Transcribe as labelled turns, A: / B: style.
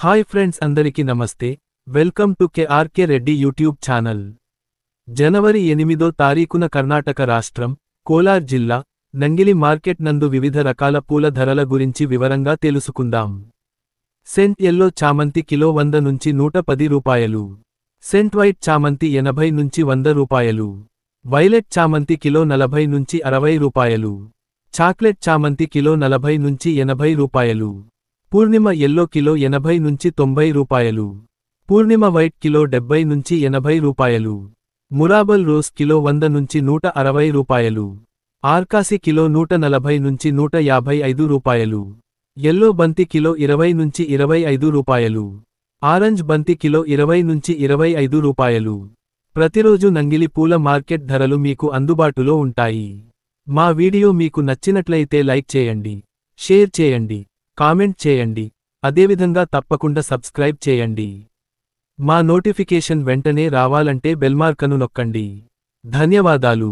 A: Hi friends, అందరికీ నమస్తే. Welcome to KRK Reddy YouTube channel. జనవరి 8వ తారీఖున కర్ణాటక రాష్ట్రం, కోలార్ జిల్లా, నంగిలి మార్కెట్ నందు వివిధ రకాల పూల ధరల గురించి వివరంగా తెలుసుకుందాం. సెంట్ ఎల్లో చామంతి కిలో 100 నుంచి 110 రూపాయలు. సెంట్ వైట్ చామంతి 80 నుంచి 100 రూపాయలు. వైలెట్ చామంతి కిలో 40 నుంచి 60 రూపాయలు. చాక్లెట్ చామంతి కిలో 40 నుంచి 80 రూపాయలు. పూర్ణిమ ఎల్లో కిలో 80 నుంచి 90 రూపాయలు. పూర్ణిమ వైట్ కిలో 70 నుంచి 80 రూపాయలు. మురాబల్ రోజ్ కిలో 100 నుంచి 160 రూపాయలు. ఆర్కాసి కిలో 140 నుంచి 155 రూపాయలు. ఎల్లో బంతి కిలో 20 నుంచి 25 రూపాయలు. ఆరెంజ్ బంతి కిలో 20 నుంచి 25 రూపాయలు. ప్రతిరోజు నంగిలి పూల మార్కెట్ ధరలు మీకు అందుబాటులో ఉంటాయి. మా వీడియో మీకు నచ్చినట్లయితే లైక్ చేయండి, షేర్ చేయండి, కామెంట్ చేయండి. అదేవిధంగా తప్పకుండా సబ్స్క్రైబ్ చేయండి. మా నోటిఫికేషన్ వెంటనే రావాలంటే బెల్మార్కను నొక్కండి. ధన్యవాదాలు.